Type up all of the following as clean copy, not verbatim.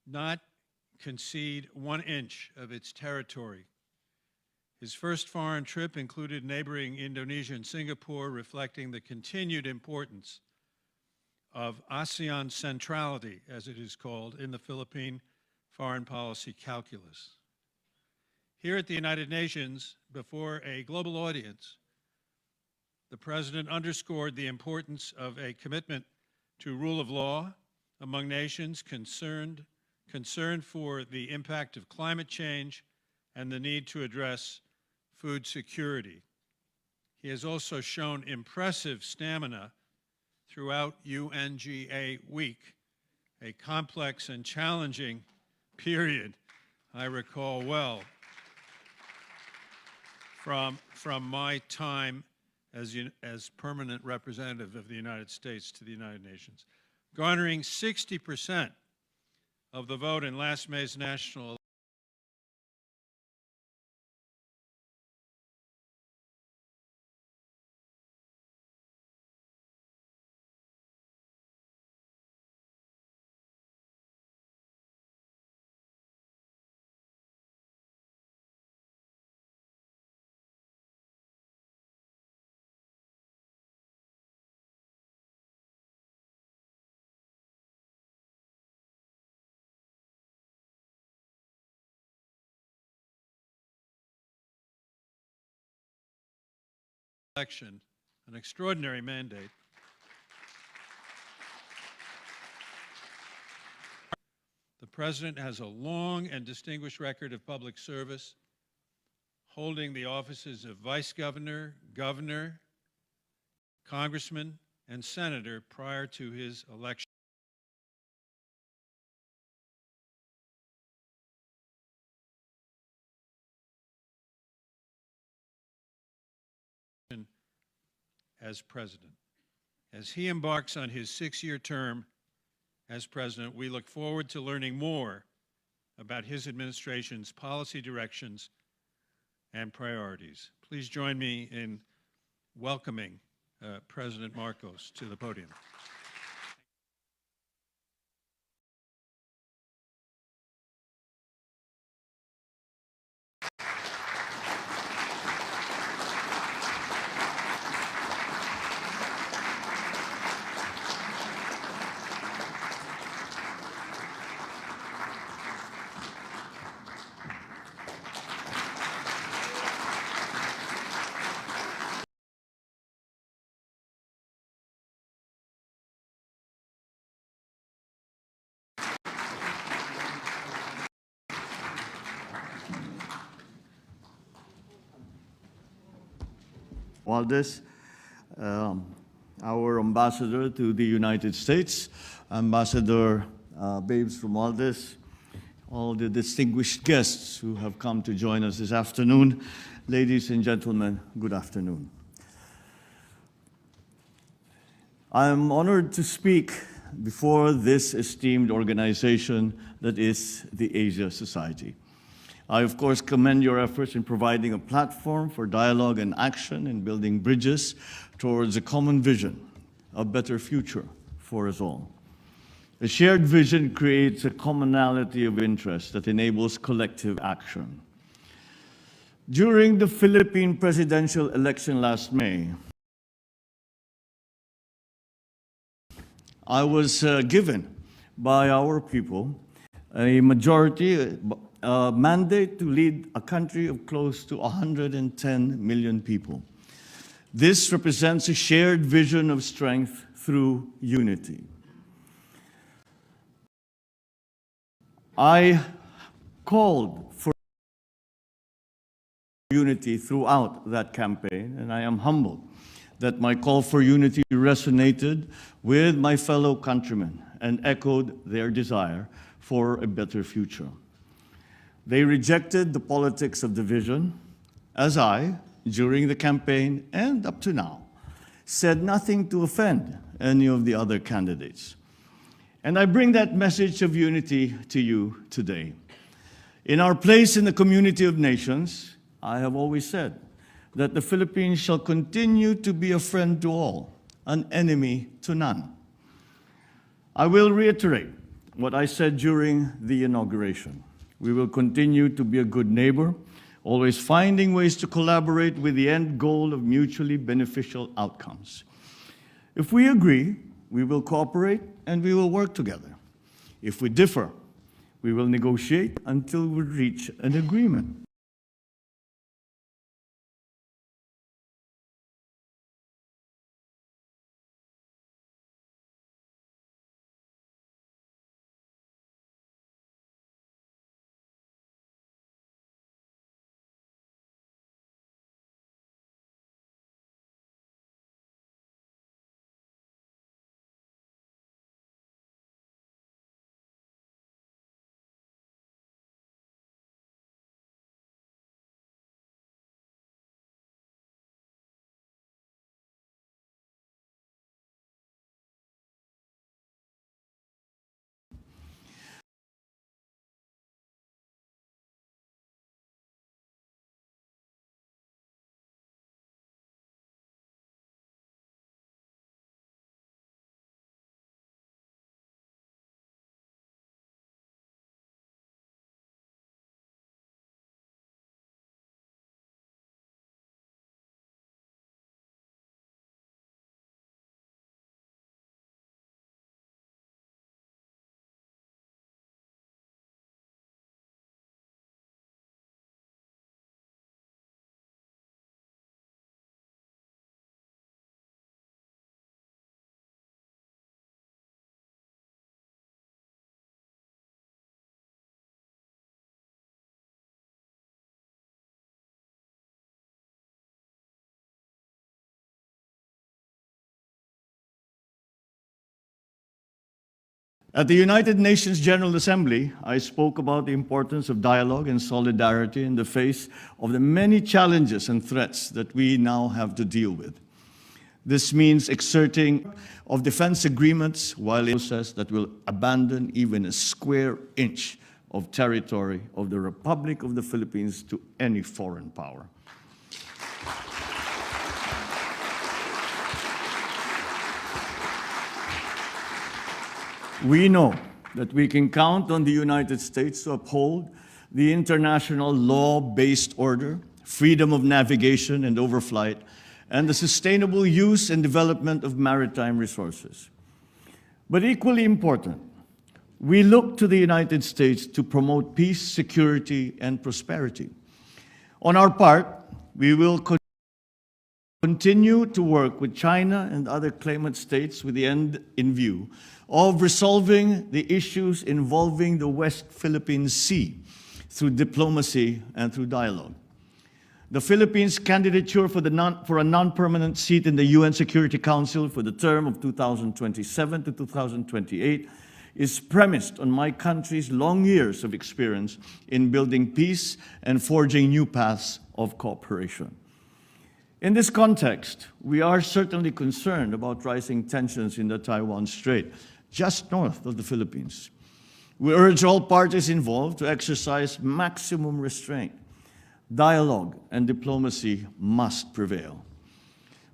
not concede 1 inch of its territory. His first foreign trip included neighboring Indonesia and Singapore, reflecting the continued importance of ASEAN centrality, as it is called, in the Philippine foreign policy calculus. Here at the United Nations, before a global audience, the President underscored the importance of a commitment to rule of law among nations concerned for the impact of climate change and the need to address food security. He has also shown impressive stamina throughout UNGA Week, a complex and challenging period I recall well from my time as permanent representative of the United States to the United Nations, garnering 60% of the vote in last May's national election, an extraordinary mandate. The President has a long and distinguished record of public service, holding the offices of Vice Governor, Governor, Congressman, and Senator prior to his election. As President. As he embarks on his 6-year term as President, we look forward to learning more about his administration's policy directions and priorities. Please join me in welcoming President Marcos to the podium. Valdez, our ambassador to the United States, Ambassador Babes from Valdez, all the distinguished guests who have come to join us this afternoon. Ladies and gentlemen, good afternoon. I am honored to speak before this esteemed organization that is the Asia Society. I, of course, commend your efforts in providing a platform for dialogue and action in building bridges towards a common vision, a better future for us all. A shared vision creates a commonality of interest that enables collective action. During the Philippine presidential election last May, I was given by our people a majority mandate to lead a country of close to 110 million people. This represents a shared vision of strength through unity. I called for unity throughout that campaign, and I am humbled that my call for unity resonated with my fellow countrymen and echoed their desire for a better future. They rejected the politics of division, as I, during the campaign and up to now, said nothing to offend any of the other candidates. And I bring that message of unity to you today. In our place in the community of nations, I have always said that the Philippines shall continue to be a friend to all, an enemy to none. I will reiterate what I said during the inauguration. We will continue to be a good neighbor, always finding ways to collaborate with the end goal of mutually beneficial outcomes. If we agree, we will cooperate and we will work together. If we differ, we will negotiate until we reach an agreement. At the United Nations General Assembly, I spoke about the importance of dialogue and solidarity in the face of the many challenges and threats that we now have to deal with. This means exerting of defense agreements while in a process that will abandon even a square inch of territory of the Republic of the Philippines to any foreign power. We know that we can count on the United States to uphold the international law-based order, freedom of navigation and overflight, and the sustainable use and development of maritime resources. But equally important, we look to the United States to promote peace, security, and prosperity. On our part, we will continue to work with China and other claimant states with the end in view of resolving the issues involving the West Philippine Sea through diplomacy and through dialogue. The Philippines' candidature for a non-permanent seat in the UN Security Council for the term of 2027 to 2028 is premised on my country's long years of experience in building peace and forging new paths of cooperation. In this context, we are certainly concerned about rising tensions in the Taiwan Strait, just north of the Philippines. We urge all parties involved to exercise maximum restraint. Dialogue and diplomacy must prevail.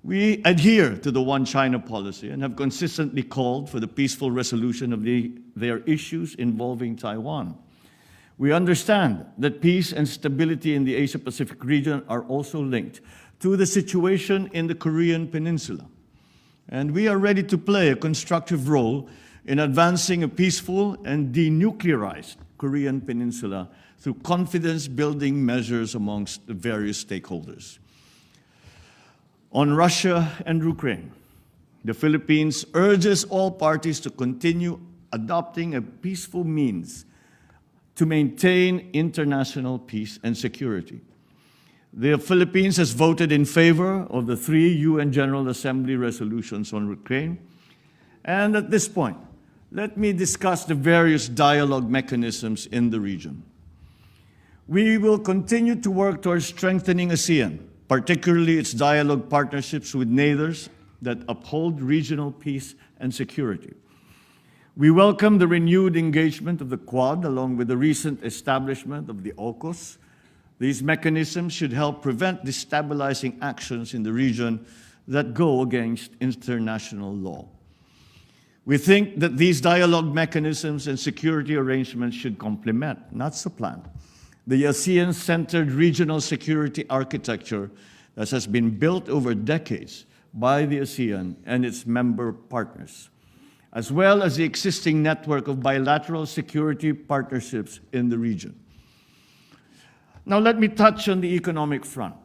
We adhere to the One China policy and have consistently called for the peaceful resolution of their issues involving Taiwan. We understand that peace and stability in the Asia-Pacific region are also linked to the situation in the Korean Peninsula. And we are ready to play a constructive role in advancing a peaceful and denuclearized Korean Peninsula through confidence-building measures amongst the various stakeholders. On Russia and Ukraine, the Philippines urges all parties to continue adopting a peaceful means to maintain international peace and security. The Philippines has voted in favor of the 3 UN General Assembly resolutions on Ukraine. And at this point, let me discuss the various dialogue mechanisms in the region. We will continue to work towards strengthening ASEAN, particularly its dialogue partnerships with neighbors that uphold regional peace and security. We welcome the renewed engagement of the Quad, along with the recent establishment of the AUKUS. These mechanisms should help prevent destabilizing actions in the region that go against international law. We think that these dialogue mechanisms and security arrangements should complement, not supplant, the ASEAN-centered regional security architecture that has been built over decades by the ASEAN and its member partners, as well as the existing network of bilateral security partnerships in the region. Now let me touch on the economic front.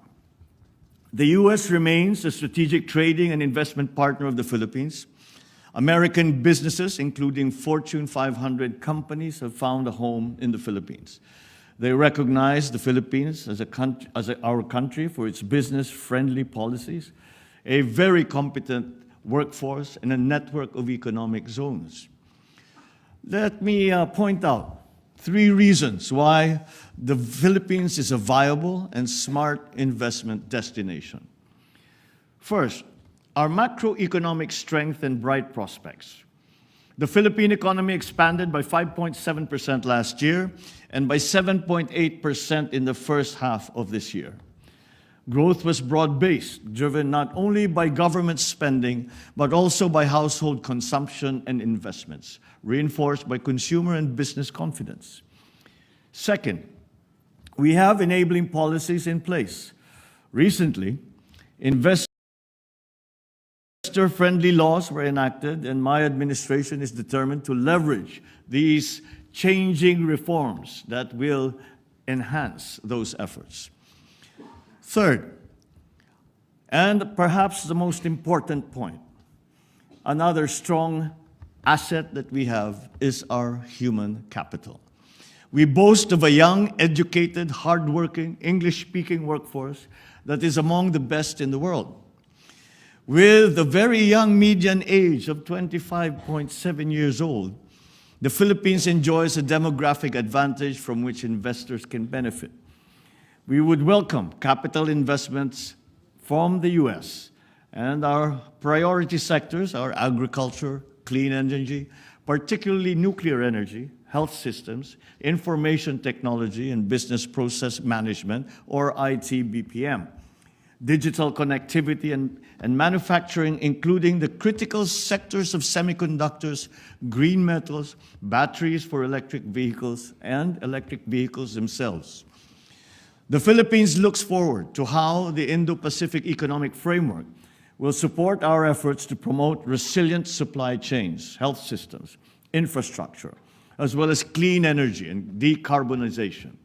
The U.S. remains a strategic trading and investment partner of the Philippines. American businesses, including Fortune 500 companies, have found a home in the Philippines. They recognize the Philippines as our country for its business-friendly policies, a very competent workforce, and a network of economic zones. Let me point out 3 reasons why the Philippines is a viable and smart investment destination. First, our macroeconomic strength and bright prospects. The Philippine economy expanded by 5.7% last year and by 7.8% in the first half of this year. Growth was broad-based, driven not only by government spending, but also by household consumption and investments, reinforced by consumer and business confidence. Second, we have enabling policies in place. Recently, investor-friendly laws were enacted, and my administration is determined to leverage these changing reforms that will enhance those efforts. Third, and perhaps the most important point, another strong asset that we have is our human capital. We boast of a young, educated, hardworking, English-speaking workforce that is among the best in the world. With a very young median age of 25.7 years old, the Philippines enjoys a demographic advantage from which investors can benefit. We would welcome capital investments from the U.S. and our priority sectors are agriculture, clean energy, particularly nuclear energy, health systems, information technology, and business process management, or IT BPM, digital connectivity and manufacturing, including the critical sectors of semiconductors, green metals, batteries for electric vehicles, and electric vehicles themselves. The Philippines looks forward to how the Indo-Pacific Economic Framework will support our efforts to promote resilient supply chains, health systems, infrastructure, as well as clean energy and decarbonization.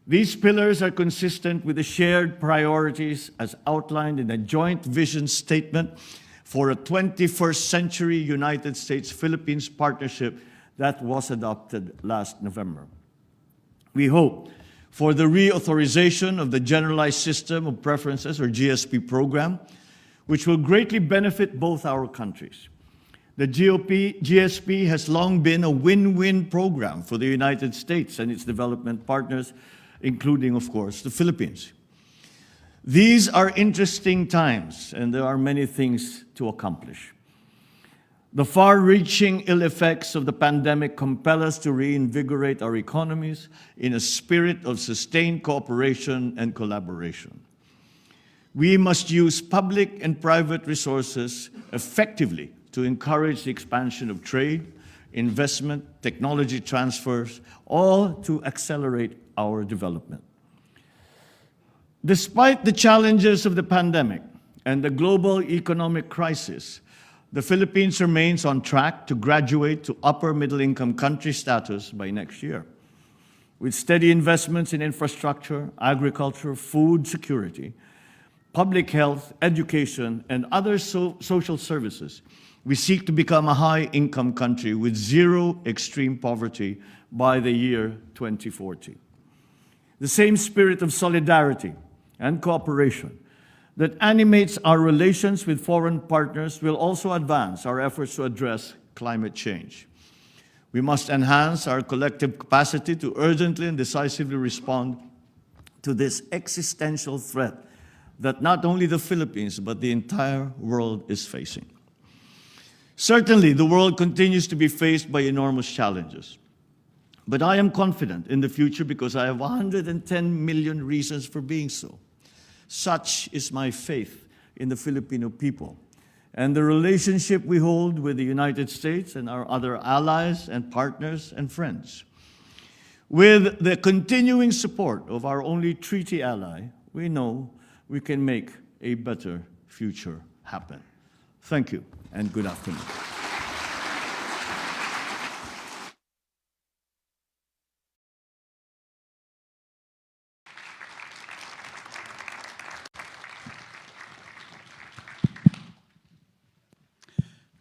These pillars are consistent with the shared priorities as outlined in a joint vision statement for a 21st century United States-Philippines partnership that was adopted last November. We hope for the reauthorization of the Generalized System of Preferences, or GSP program, which will greatly benefit both our countries. The GSP has long been a win-win program for the United States and its development partners, including, of course, the Philippines. These are interesting times, and there are many things to accomplish. The far-reaching ill effects of the pandemic compel us to reinvigorate our economies in a spirit of sustained cooperation and collaboration. We must use public and private resources effectively to encourage the expansion of trade, investment, technology transfers, all to accelerate our development. Despite the challenges of the pandemic and the global economic crisis, the Philippines remains on track to graduate to upper middle-income country status by next year. With steady investments in infrastructure, agriculture, food security, public health, education, and other social services, we seek to become a high-income country with zero extreme poverty by the year 2040. The same spirit of solidarity and cooperation that animates our relations with foreign partners will also advance our efforts to address climate change. We must enhance our collective capacity to urgently and decisively respond to this existential threat that not only the Philippines, but the entire world is facing. Certainly, the world continues to be faced by enormous challenges. But I am confident in the future because I have 110 million reasons for being so. Such is my faith in the Filipino people and the relationship we hold with the United States and our other allies and partners and friends. With the continuing support of our only treaty ally, we know we can make a better future happen. Thank you, and good afternoon.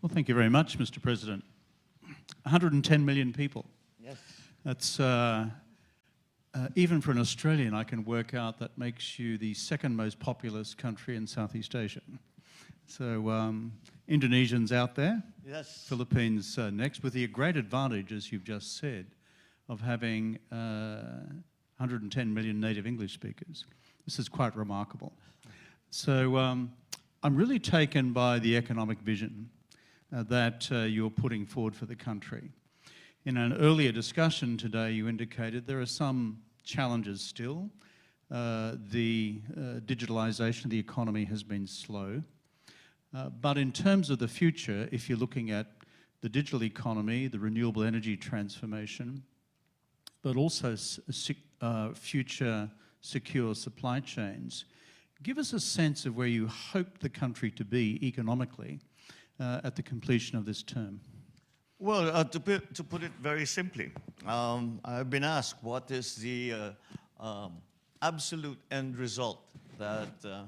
Well, thank you very much, Mr. President. 110 million people. Yes. That's, even for an Australian, I can work out that makes you the second most populous country in Southeast Asia. So Indonesians out there, Yes. Philippines next, with the great advantage, as you've just said, of having 110 million native English speakers. This is quite remarkable. So I'm really taken by the economic vision that you're putting forward for the country. In an earlier discussion today, you indicated there are some challenges still. The digitalisation of the economy has been slow. But in terms of the future, if you're looking at the digital economy, the renewable energy transformation, but also future secure supply chains, give us a sense of where you hope the country to be economically at the completion of this term. Well, to put it very simply, I've been asked what is the absolute end result that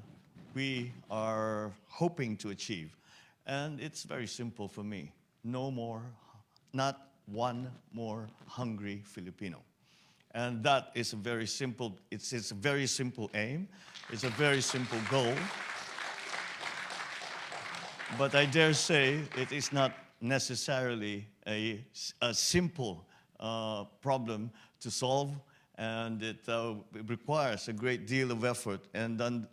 we are hoping to achieve. And it's very simple for me. No more, not one more hungry Filipino. And that is a very simple, it's a very simple aim. It's a very simple goal. But I dare say it is not necessarily a simple problem to solve, and it requires a great deal of effort and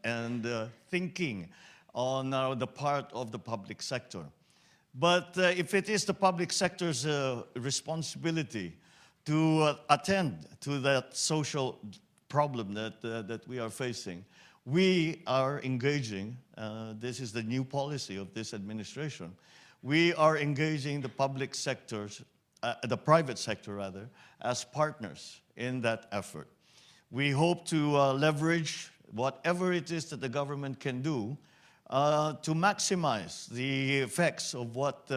thinking on the part of the public sector. But if it is the public sector's responsibility to attend to that social problem that we are facing, we are engaging, this is the new policy of this administration, we are engaging the public sectors, the private sector rather, as partners in that effort. We hope to leverage whatever it is that the government can do to maximize the effects of what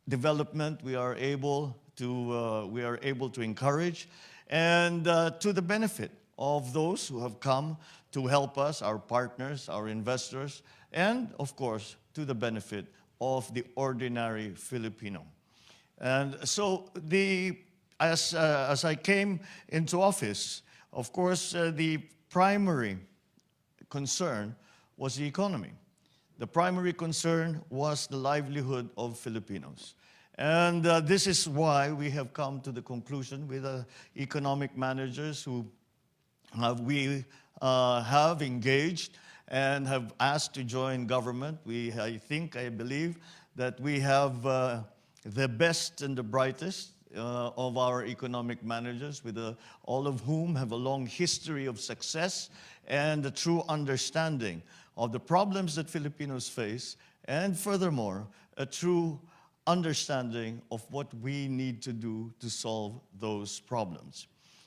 development we are able to encourage, and to the benefit of those who have come to help us, our partners, our investors, and of course to the benefit of the ordinary Filipino. And so as I came into office, of course the primary concern was the economy. The primary concern was the livelihood of Filipinos. And this is why we have come to the conclusion with economic managers who we have engaged and have asked to join government. I believe that we have the best and the brightest of our economic managers, with all of whom have a long history of success and a true understanding of the problems that Filipinos face, and furthermore, a true understanding of what we need to do to solve those problems.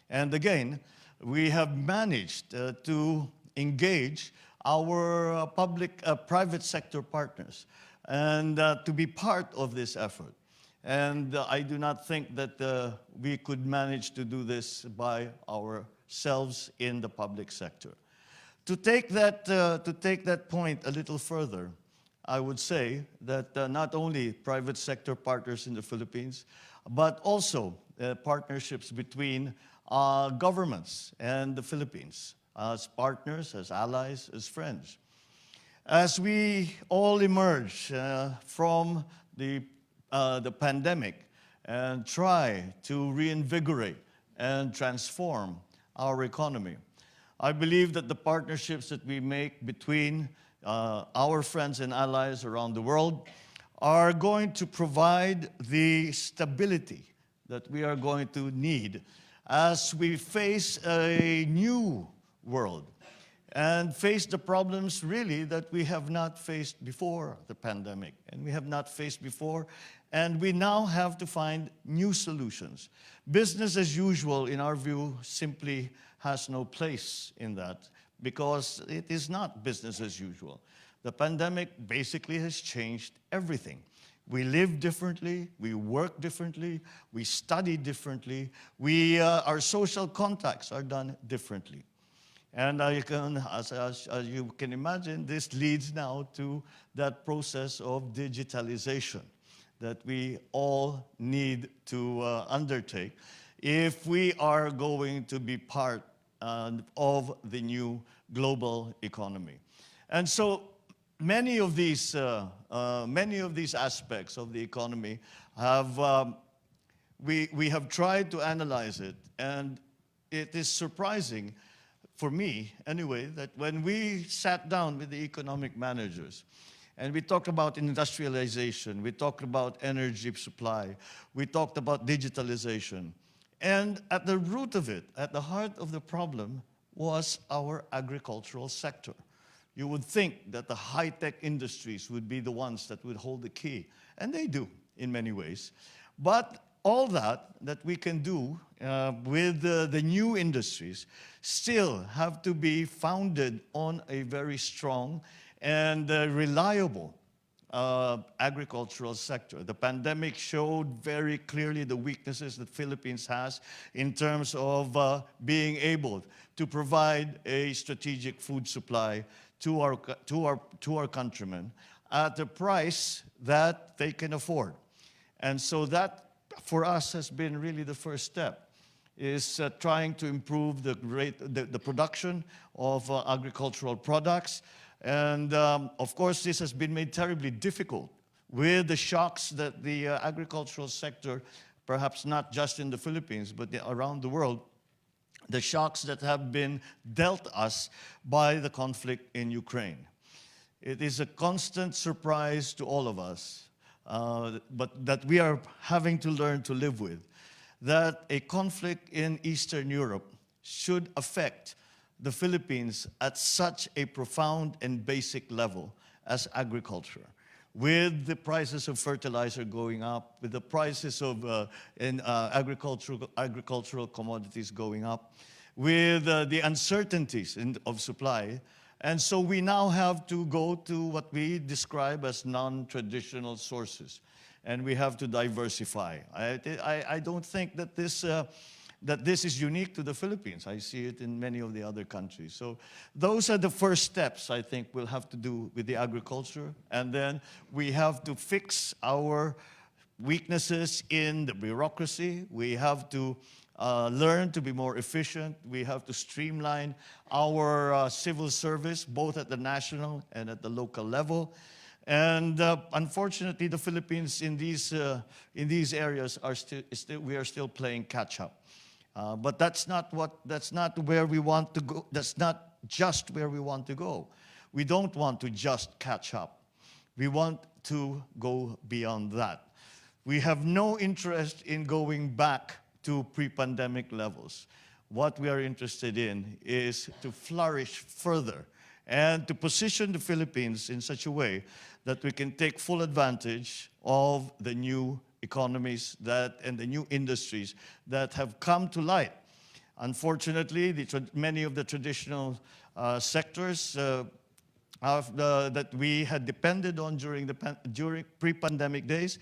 And again, we have managed to engage our private sector partners and to be part of this effort. And I do not think that we could manage to do this by ourselves in the public sector. To take that point a little further, I would say that not only private sector partners in the Philippines, but also partnerships between governments and the Philippines, as partners, as allies, as friends. As we all emerge from the pandemic and try to reinvigorate and transform our economy, I believe that the partnerships that we make between our friends and allies around the world are going to provide the stability that we are going to need as we face a new world. and face the problems really that we have not faced before the pandemic, and we have not faced before, and we now have to find new solutions. Business as usual, in our view, simply has no place in that, because it is not business as usual. The pandemic basically has changed everything. We live differently, we work differently, we study differently, our social contacts are done differently. And as you can imagine, this leads now to that process of digitalization that we all need to undertake if we are going to be part of the new global economy. And so many of these aspects of the economy we have tried to analyze it, and it is surprising, for me anyway, that when we sat down with the economic managers and we talked about industrialization, we talked about energy supply, we talked about digitalization, and at the root of it, at the heart of the problem, was our agricultural sector. You would think that the high-tech industries would be the ones that would hold the key, and they do in many ways. But all that we can do with the new industries still have to be founded on a very strong and reliable agricultural sector. The pandemic showed very clearly the weaknesses that Philippines has in terms of being able to provide a strategic food supply to our countrymen at a price that they can afford. And so that, for us, has been really the first step, is trying to improve the production of agricultural products. And of course, this has been made terribly difficult with the shocks that the agricultural sector, perhaps not just in the Philippines, but around the world, the shocks that have been dealt us by the conflict in Ukraine. It is a constant surprise to all of us, but that we are having to learn to live with, that a conflict in Eastern Europe should affect the Philippines at such a profound and basic level as agriculture. With the prices of fertilizer going up, with the prices of agricultural commodities going up, with the uncertainties of supply. And so we now have to go to what we describe as non-traditional sources, and we have to diversify. I don't think that this is unique to the Philippines. I see it in many of the other countries. So those are the first steps I think we'll have to do with the agriculture. And then we have to fix our weaknesses in the bureaucracy. We have to learn to be more efficient. We have to streamline our civil service, both at the national and at the local level. And unfortunately, the Philippines in these areas we are still playing catch up. But that's not where we want to go. That's not just where we want to go. We don't want to just catch up. We want to go beyond that. We have no interest in going back to pre-pandemic levels. What we are interested in is to flourish further and to position the Philippines in such a way that we can take full advantage of the new economies and the new industries that have come to light. Unfortunately, many of the traditional sectors that we had depended on during pre-pandemic days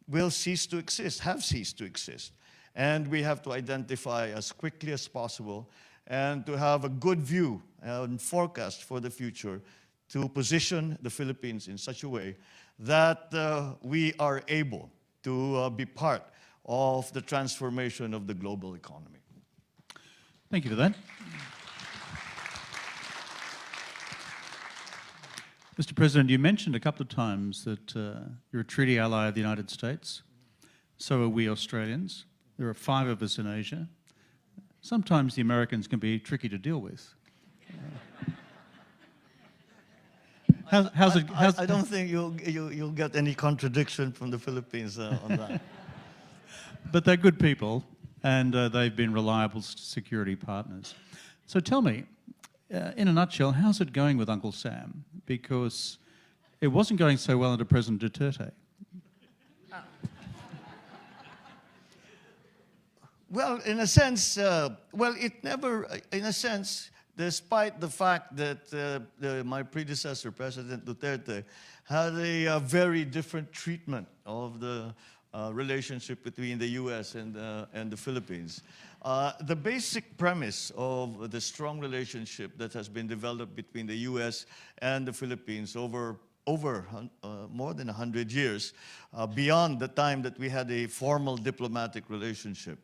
will cease to exist, have ceased to exist. And we have to identify as quickly as possible and to have a good view and forecast for the future to position the Philippines in such a way that we are able to be part of the transformation of the global economy. Thank you for that. Mr. President, you mentioned a couple of times that you're a treaty ally of the United States. So are we Australians. There are 5 of us in Asia. Sometimes the Americans can be tricky to deal with. I don't think you'll get any contradiction from the Philippines on that. But they're good people, and they've been reliable security partners. So tell me, in a nutshell, how's it going with Uncle Sam? Because it wasn't going so well under President Duterte. Well, in a sense, in a sense, despite the fact that my predecessor, President Duterte, had a very different treatment of the relationship between the U.S. and the Philippines. The basic premise of the strong relationship that has been developed between the U.S. and the Philippines over more than 100 years, beyond the time that we had a formal diplomatic relationship,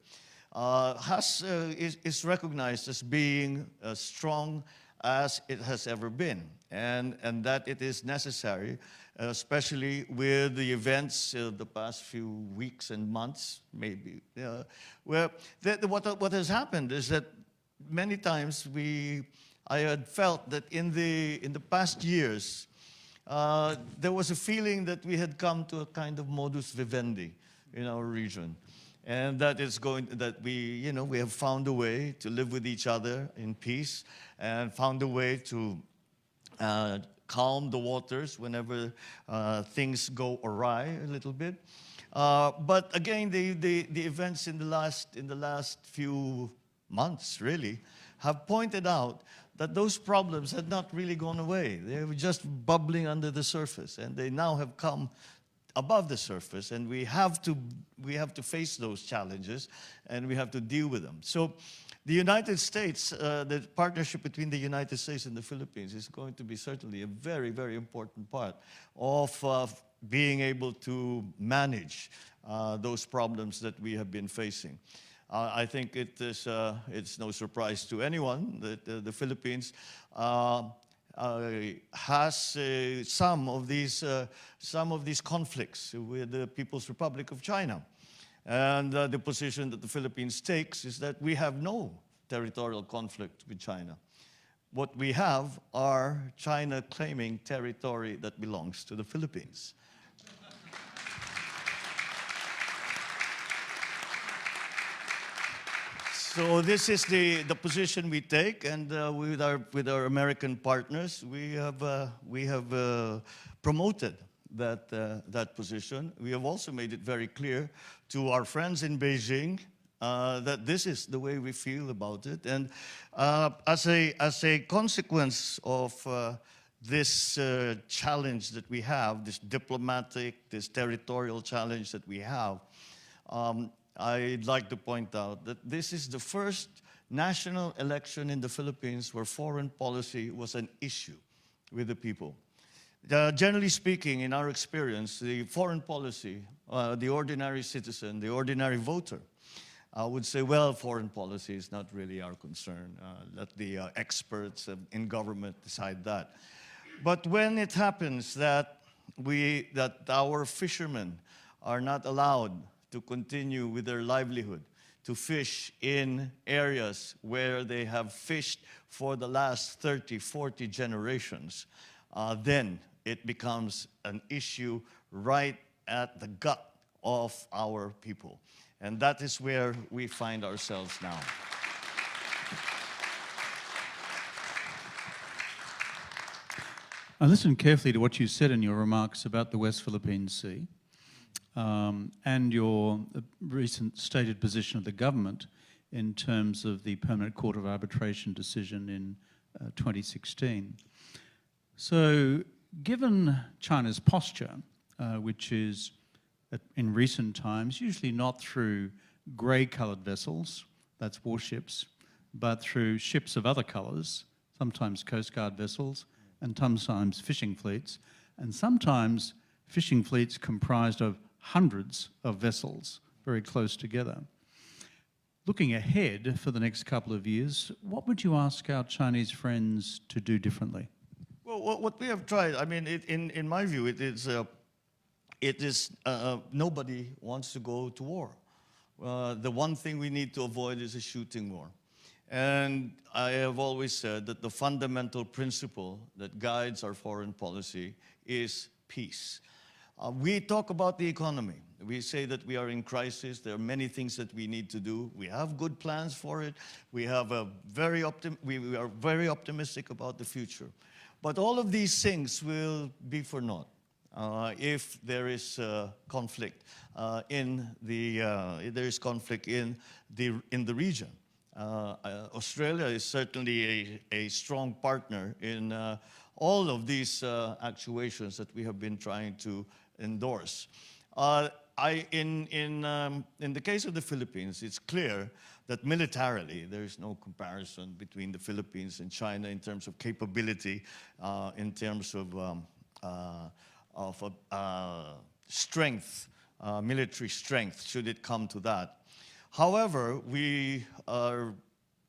is recognized as being as strong as it has ever been, and that it is necessary, especially with the events of the past few weeks and months, maybe, where what has happened is that many times I had felt that in the past years, there was a feeling that we had come to a kind of modus vivendi in our region. And we have found a way to live with each other in peace and found a way to calm the waters whenever things go awry a little bit. But again, the events in the last few months really have pointed out that those problems had not really gone away. They were just bubbling under the surface, and they now have come above the surface, and we have to face those challenges, and we have to deal with them. So the United States, the partnership between the United States and the Philippines is going to be certainly a very, very important part of being able to manage those problems that we have been facing. I think it's no surprise to anyone that the Philippines has some of these conflicts with the People's Republic of China. And the position that the Philippines takes is that we have no territorial conflict with China. What we have are China claiming territory that belongs to the Philippines. So this is the position we take, and with our American partners, we have promoted that position. We have also made it very clear to our friends in Beijing that this is the way we feel about it. And as a consequence of this challenge that we have, this territorial challenge that we have, I'd like to point out that this is the first national election in the Philippines where foreign policy was an issue with the people. Generally speaking, in our experience, the foreign policy, the ordinary citizen, the ordinary voter, would say, well, foreign policy is not really our concern. Let the experts in government decide that. But when it happens that our fishermen are not allowed to continue with their livelihood, to fish in areas where they have fished for the last 30, 40 generations, then it becomes an issue right at the gut of our people. And that is where we find ourselves now. I listened carefully to what you said in your remarks about the West Philippine Sea. And your recent stated position of the government in terms of the Permanent Court of Arbitration decision in 2016. So, given China's posture, which is in recent times usually not through grey-coloured vessels, that's warships, but through ships of other colours, sometimes Coast Guard vessels, and sometimes fishing fleets, and sometimes fishing fleets comprised of hundreds of vessels very close together. Looking ahead for the next couple of years, what would you ask our Chinese friends to do differently? Well, what we have tried, I mean, in my view, it is nobody wants to go to war. The one thing we need to avoid is a shooting war. And I have always said that the fundamental principle that guides our foreign policy is peace. We talk about the economy, We say that we are in crisis. There are many things that we need to do. We have good plans for it. We have we are very optimistic about the future. But all of these things will be for naught if there is conflict in the region. Australia is certainly a strong partner in all of these actuations that we have been trying to endorse. In the case of the Philippines, it's clear that militarily there is no comparison between the Philippines and China in terms of capability, in terms of strength, military strength, should it come to that. However, we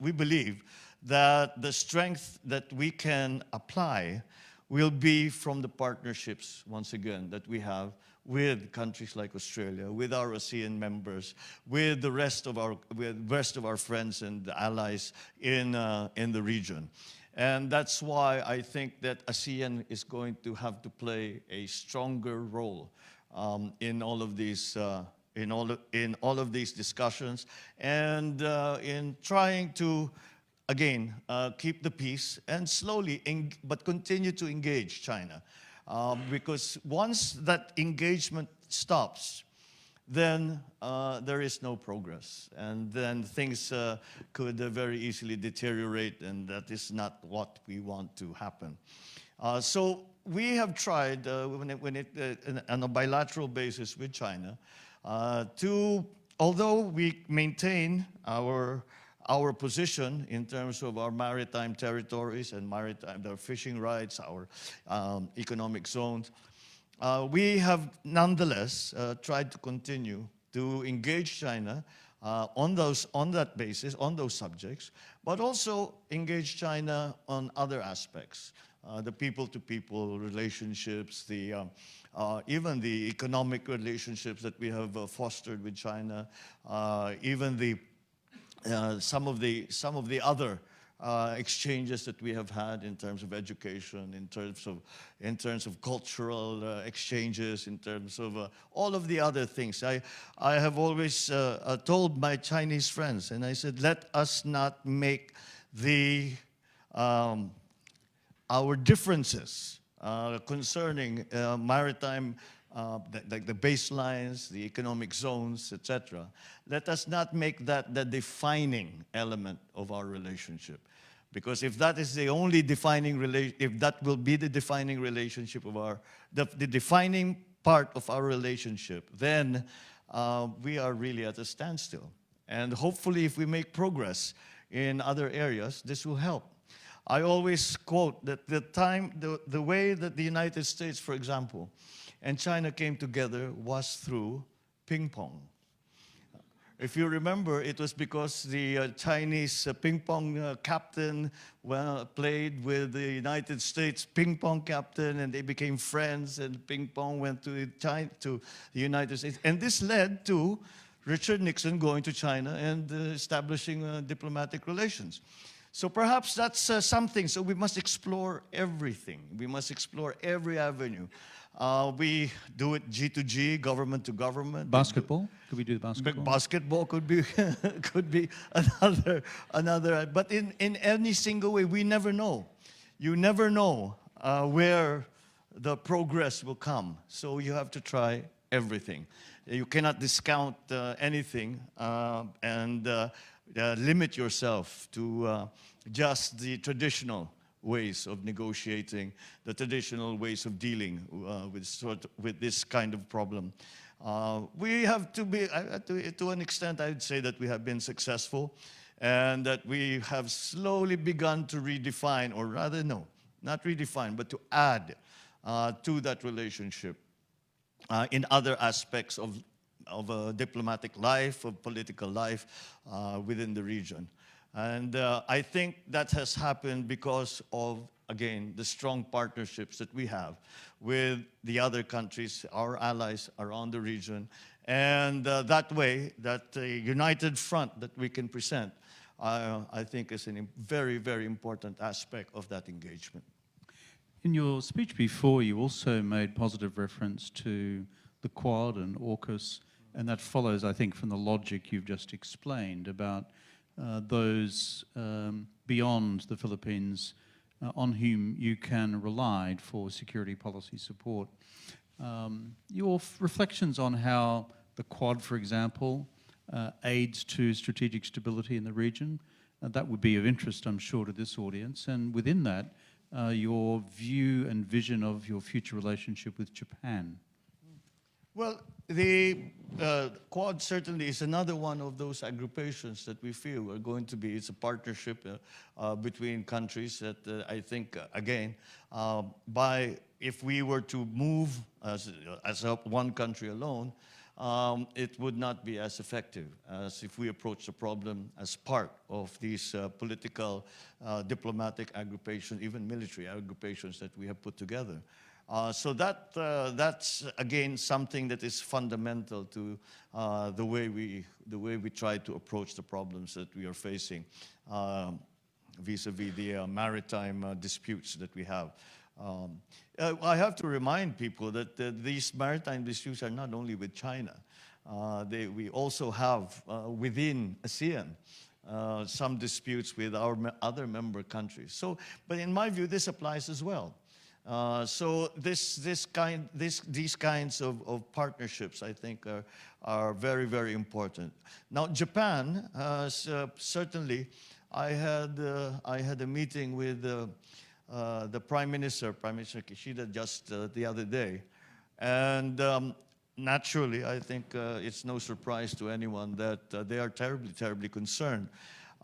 believe that the strength that we can apply will be from the partnerships, once again, that we have with countries like Australia, with our ASEAN members, with the rest of our friends and allies in the region. And that's why I think that ASEAN is going to have to play a stronger role in all of these discussions, and in trying to, again, keep the peace and slowly, but continue to engage China. Because once that engagement stops, then there is no progress. And then things could very easily deteriorate, and that is not what we want to happen. So we have tried, on a bilateral basis with China, although we maintain our position in terms of our maritime territories and their fishing rights, our economic zones, we have nonetheless tried to continue to engage China on that basis, on those subjects, but also engage China on other aspects, the people-to-people relationships, even the economic relationships that we have fostered with China, even some of the other exchanges that we have had in terms of education, in terms of cultural exchanges, in terms of all of the other things. I have always told my Chinese friends, and I said, let us not make our differences concerning maritime, like the baselines, the economic zones, etc. Let us not make that the defining element of our relationship. Because if that is the only if that will be the defining relationship of the defining part of our relationship, then we are really at a standstill. And hopefully if we make progress in other areas, this will help. I always quote that the way that the United States, for example, and China came together was through ping pong. If you remember, it was because the Chinese ping pong captain played with the United States ping pong captain, and they became friends, and ping pong went to the United States. And this led to Richard Nixon going to China and establishing diplomatic relations. So perhaps that's something. So we must explore everything. We must explore every avenue. We do it G2G, government to government. Basketball? Could we do the basketball? Basketball could be could be another. But in any single way, we never know. You never know where the progress will come. So you have to try everything. You cannot discount anything and limit yourself to just the traditional ways of negotiating, the traditional ways of dealing with this kind of problem. We have to be, to an extent, I would say that we have been successful, and that we have slowly begun to redefine, or rather, no, not redefine, but to add to that relationship in other aspects of diplomatic life, of political life within the region. And I think that has happened because of, again, the strong partnerships that we have with the other countries, our allies around the region. And that way, that united front that we can present, I think is a very, very important aspect of that engagement. In your speech before, you also made positive reference to the Quad and AUKUS, and that follows, I think, from the logic you've just explained about those beyond the Philippines on whom you can rely for security policy support. Your reflections on how the Quad, for example, aids to strategic stability in the region, that would be of interest, I'm sure, to this audience. And within that, your view and vision of your future relationship with Japan. Well, the Quad certainly is another one of those agrupations that we feel are going to be, it's a partnership between countries that I think, again, if we were to move as one country alone, it would not be as effective as if we approach the problem as part of these political, diplomatic agrupations, even military agrupations that we have put together. So that's again something that is fundamental to the way we try to approach the problems that we are facing vis-a-vis the maritime disputes that we have. I have to remind people that these maritime disputes are not only with China. We also have within ASEAN some disputes with our other member countries. So, but in my view, this applies as well. So these kinds of partnerships, I think, are very, very important. Now, Japan, certainly, I had a meeting with the Prime Minister Kishida, just the other day, and naturally, I think it's no surprise to anyone that they are terribly, terribly concerned,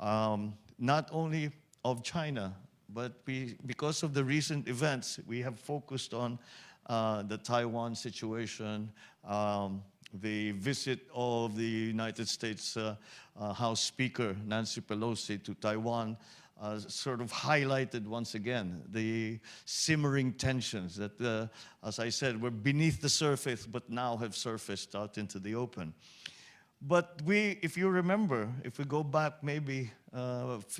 not only of China, but because of the recent events, we have focused on the Taiwan situation, the visit of the United States House Speaker Nancy Pelosi to Taiwan, sort of highlighted once again the simmering tensions that, as I said, were beneath the surface, but now have surfaced out into the open. But if you remember, if we go back maybe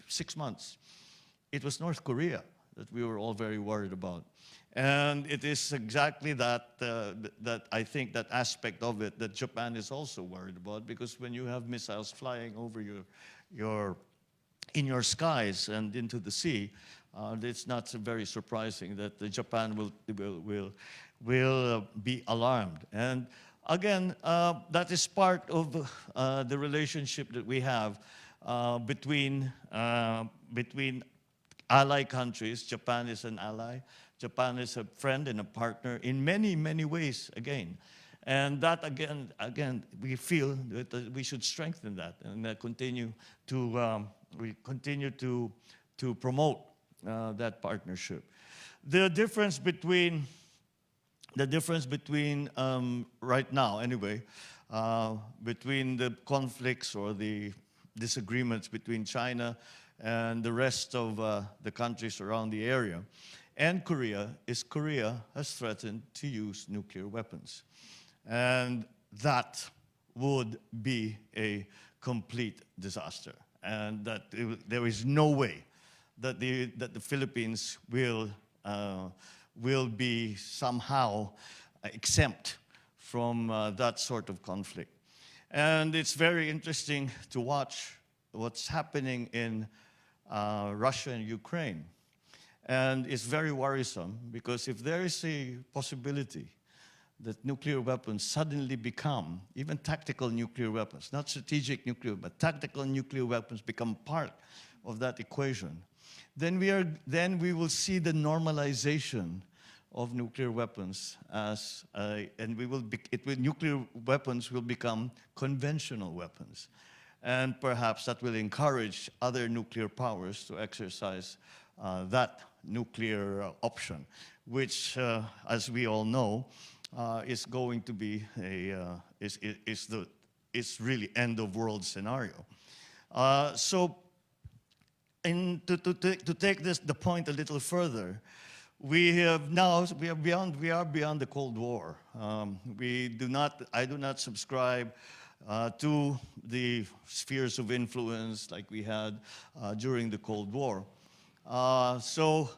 6 months, it was North Korea that we were all very worried about. And it is exactly that, that I think that aspect of it that Japan is also worried about, because when you have missiles flying over in your skies and into the sea, it's not very surprising that Japan will be alarmed. And again, that is part of the relationship that we have between ally countries. Japan is an ally. Japan is a friend and a partner in many, many ways again. And that again, we feel that we should strengthen that and continue to promote that partnership. The difference between right now, anyway, between the conflicts or the disagreements between China and the rest of the countries around the area and Korea has threatened to use nuclear weapons. And that would be a complete disaster. And that there is no way that the Philippines will be somehow exempt from that sort of conflict. And it's very interesting to watch what's happening in Russia and Ukraine. And it's very worrisome, because if there is a possibility that nuclear weapons suddenly become, even tactical nuclear weapons, not strategic nuclear, but tactical nuclear weapons become part of that equation, then we will see the normalization of nuclear weapons nuclear weapons will become conventional weapons. And perhaps that will encourage other nuclear powers to exercise that nuclear option, which, as we all know, is going to be is really end of world scenario. So, to take the point a little further, we are beyond the Cold War. I do not subscribe to the spheres of influence like we had during the Cold War. So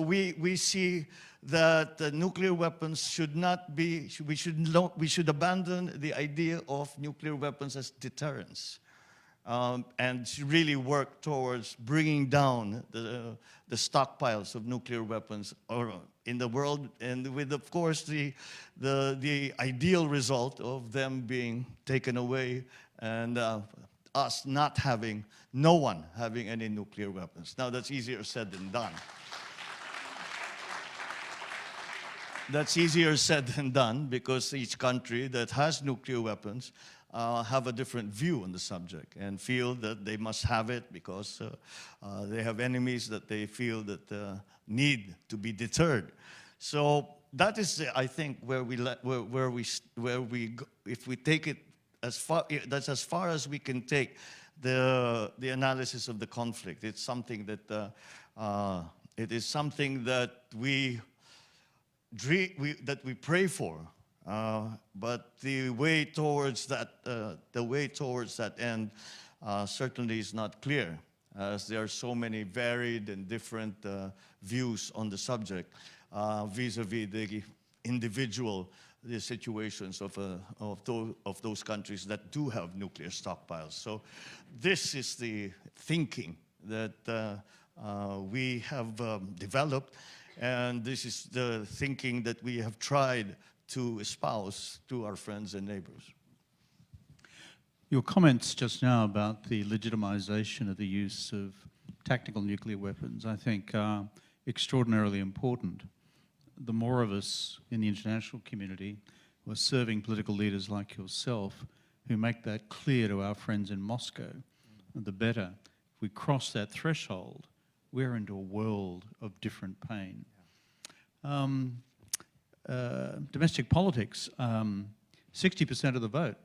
we see that nuclear weapons should not be, we should abandon the idea of nuclear weapons as deterrence. And really work towards bringing down the stockpiles of nuclear weapons in the world, and with, of course, the ideal result of them being taken away and us not having, no one having any nuclear weapons. Now, that's easier said than done. That's easier said than done because each country that has nuclear weapons have a different view on the subject and feel that they must have it because they have enemies that they feel that need to be deterred. So that is, I think, where we go, if we take it as far, that's as far as we can take the analysis of the conflict. It's something that it is something that we pray for, but the way towards that end certainly is not clear, as there are so many varied and different views on the subject vis-a-vis the individual situations of those countries that do have nuclear stockpiles. So this is the thinking that we have developed. And this is the thinking that we have tried to espouse to our friends and neighbors. Your comments just now about the legitimization of the use of tactical nuclear weapons, I think, are extraordinarily important. The more of us in the international community who are serving political leaders like yourself who make that clear to our friends in Moscow, the better. If we cross that threshold, we're into a world of different pain. Domestic politics, 60% of the vote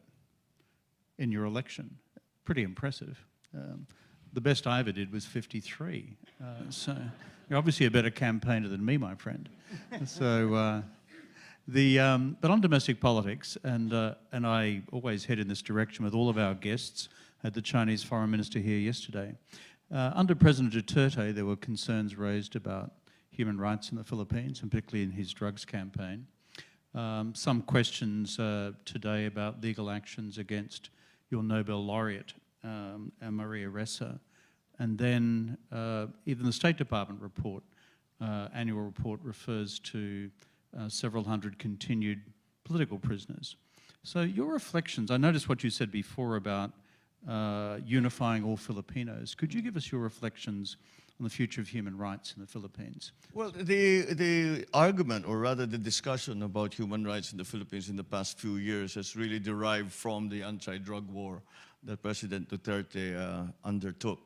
in your election. Pretty impressive. The best I ever did was 53. So you're obviously a better campaigner than me, my friend. So, but on domestic politics, and I always head in this direction with all of our guests. Had the Chinese Foreign Minister here yesterday. Under President Duterte, there were concerns raised about human rights in the Philippines, and particularly in his drugs campaign. Some questions today about legal actions against your Nobel laureate, Maria Ressa. And then even the State Department report, annual report, refers to several hundred continued political prisoners. So your reflections, I noticed what you said before about unifying all Filipinos. Could you give us your reflections on the future of human rights in the Philippines? Well, the argument, or rather the discussion about human rights in the Philippines in the past few years has really derived from the anti-drug war that President Duterte undertook.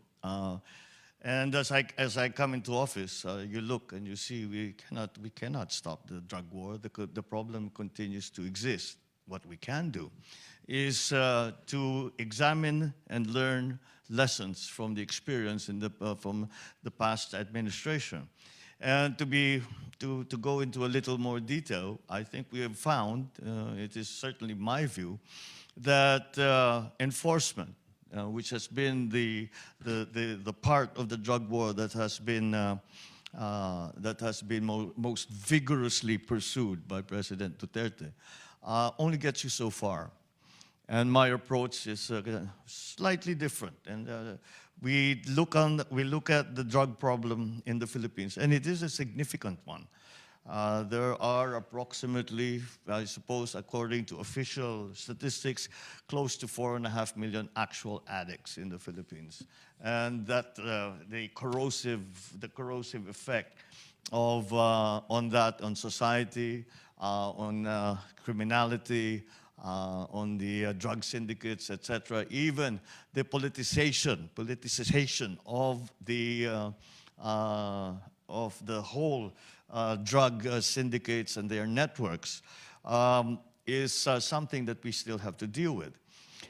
And as I come into office, you look and you see we cannot stop the drug war. The problem continues to exist. What we can do is to examine and learn lessons from the experience from the past administration. And to go into a little more detail, I think we have found, it is certainly my view, that enforcement, which has been the part of the drug war that has been most vigorously pursued by President Duterte, only gets you so far. And my approach is slightly different. And we look at the drug problem in the Philippines, and it is a significant one. There are approximately, I suppose, according to official statistics, close to 4.5 million actual addicts in the Philippines, and that the corrosive effect of on society, on criminality, on the drug syndicates, etc. Even the politicization of the whole drug syndicates and their networks is something that we still have to deal with.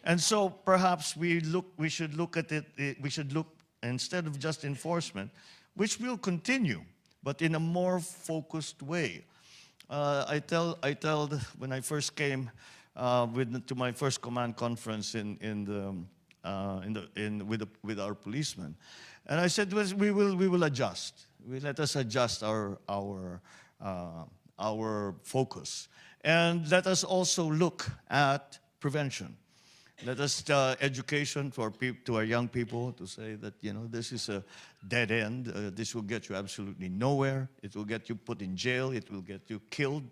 And so perhaps we should look at it, we should look, instead of just enforcement, which will continue, but in a more focused way. I tell when I first came to my first command conference with our policemen, and I said, we will adjust. Let us adjust our our focus. And let us also look at prevention. Let us education to our young people to say that, you know, this is a dead end. This will get you absolutely nowhere. It will get you put in jail. It will get you killed.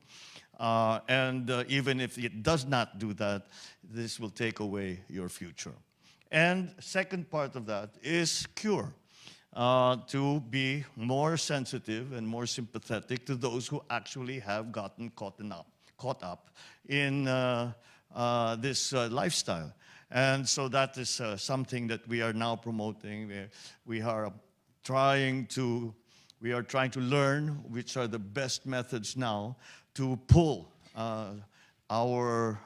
And even if it does not do that, this will take away your future. And second part of that is cure. To be more sensitive and more sympathetic to those who actually have gotten caught up in this lifestyle. And so that is something that we are now promoting. We are trying to learn which are the best methods now to pull our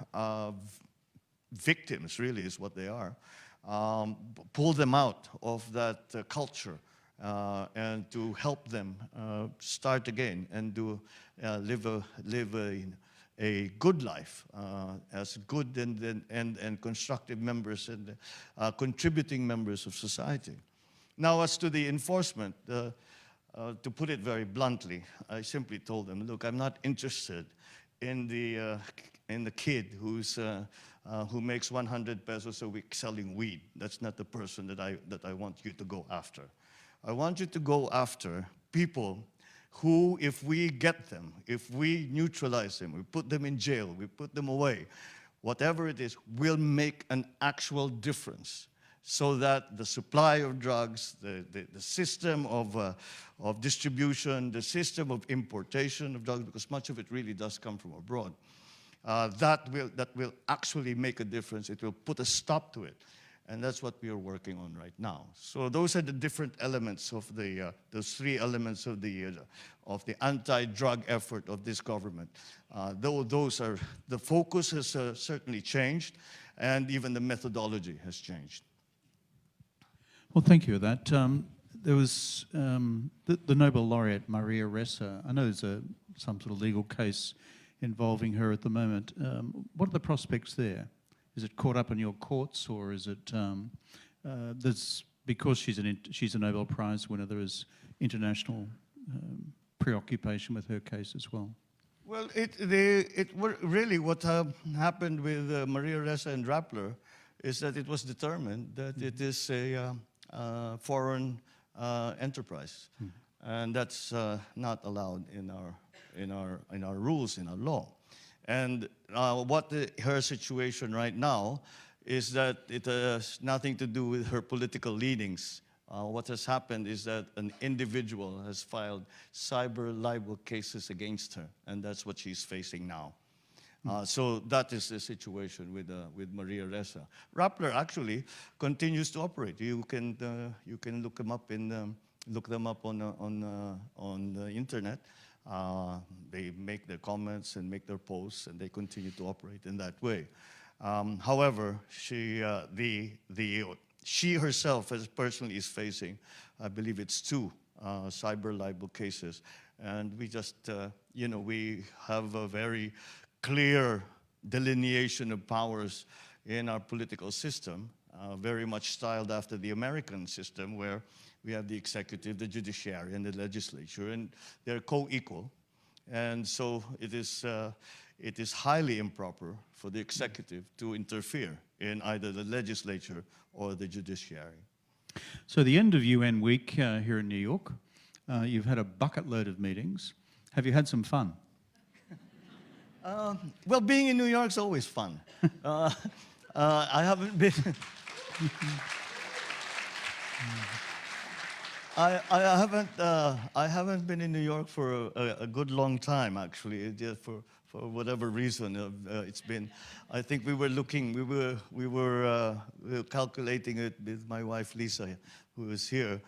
victims, really is what they are, pull them out of that culture and to help them start again and to live a good life as good and constructive members and contributing members of society. Now, as to the enforcement, to put it very bluntly, I simply told them, look, I'm not interested in the kid who makes 100 pesos a week selling weed. That's not the person that I want you to go after. I want you to go after people who, if we get them, if we neutralize them, we put them in jail, we put them away, whatever it is, will make an actual difference so that the supply of drugs, the system of distribution, the system of importation of drugs, because much of it really does come from abroad, that will actually make a difference. It will put a stop to it. And that's what we are working on right now. So those are the different elements of those three elements of the anti-drug effort of this government. Those are, the focus has certainly changed, and even the methodology has changed. Well, thank you for that. There was the Nobel laureate Maria Ressa. I know there's some sort of legal case involving her at the moment. What are the prospects there? Is it caught up in your courts, or is it because she's a Nobel Prize winner, there is international preoccupation with her case as well? Well, really what happened with Maria Ressa and Rappler is that it was determined that it is a foreign enterprise, and that's not allowed in our rules, in our law. And her situation right now is that it has nothing to do with her political leanings. What has happened is that an individual has filed cyber libel cases against her, and that's what she's facing now. So that is the situation with Maria Ressa. Rappler actually continues to operate. You can look them up on the internet. They make their comments and make their posts, and they continue to operate in that way. However, she herself personally is facing, I believe it's 2 cyber libel cases, and we just, we have a very clear delineation of powers in our political system, very much styled after the American system, where we have the executive, the judiciary, and the legislature, and they're co-equal. And so it is highly improper for the executive to interfere in either the legislature or the judiciary. So the end of UN week here in New York, you've had a bucket load of meetings. Have you had some fun? Well, being in New York is always fun. I haven't been... I haven't been in New York for a good long time, actually. Just for whatever reason, it's been. I think we were calculating it with my wife Lisa, who is here.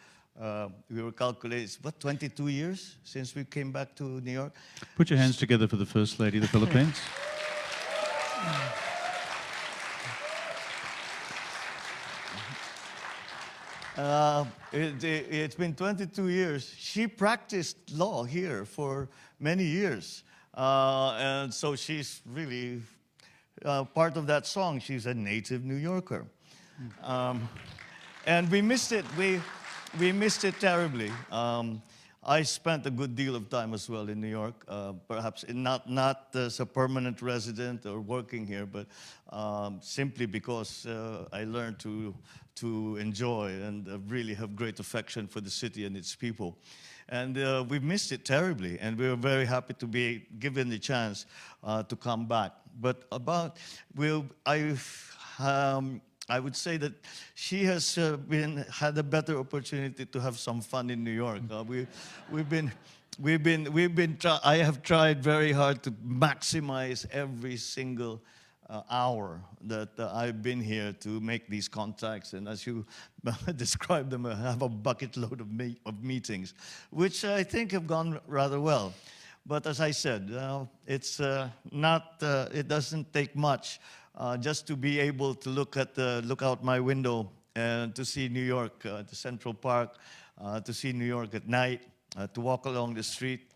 We were calculating, 22 years since we came back to New York. Put your hands together for the First Lady of the Philippines. It's been 22 years. She practiced law here for many years. And so she's really part of that song. She's a native New Yorker. And we missed it. We missed it terribly. I spent a good deal of time as well in New York, perhaps not as a permanent resident or working here, but simply because I learned to enjoy and really have great affection for the city and its people. And we've missed it terribly, and we're very happy to be given the chance to come back. But I would say that she has had a better opportunity to have some fun in New York. I have tried very hard to maximize every single hour that I've been here to make these contacts, and as you described them, I have a bucket load of meetings, which I think have gone rather well. But as I said, it doesn't take much just to be able to look out my window and to see New York, the Central Park, to see New York at night, to walk along the street,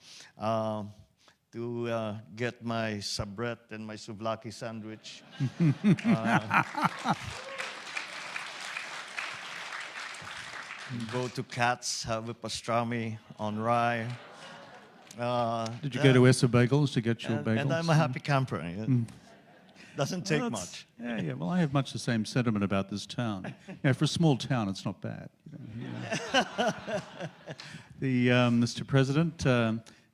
to get my sabrette and my souvlaki sandwich. Go to Katz, have a pastrami on rye. Did you go to Essa Bagels to get your bagels? And I'm a happy camper. Doesn't take Well, much. Yeah. Well, I have much the same sentiment about this town. For a small town, it's not bad. Mr. President,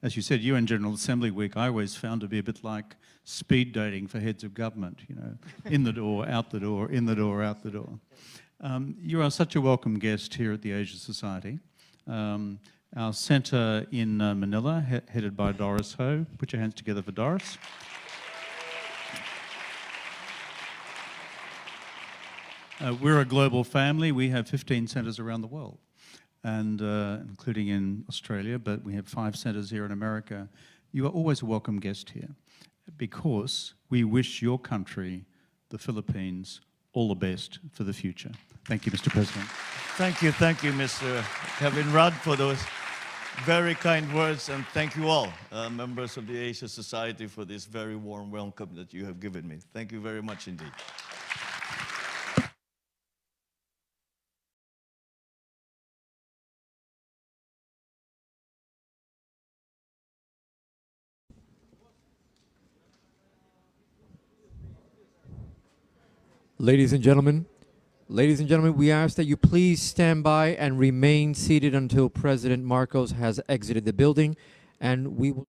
as you said, UN General Assembly Week, I always found to be a bit like speed dating for heads of government. In the door, out the door, in the door, out the door. You are such a welcome guest here at the Asia Society. Our centre in Manila, headed by Doris Ho. Put your hands together for Doris. We're a global family. We have 15 centres around the world, and including in Australia, but we have 5 centres here in America. You are always a welcome guest here because we wish your country, the Philippines, all the best for the future. Thank you, Mr. President. Thank you, Mr. Kevin Rudd, for those very kind words, and thank you all, members of the Asia Society, for this very warm welcome that you have given me. Thank you very much indeed. Ladies and gentlemen, we ask that you please stand by and remain seated until President Marcos has exited the building, and we will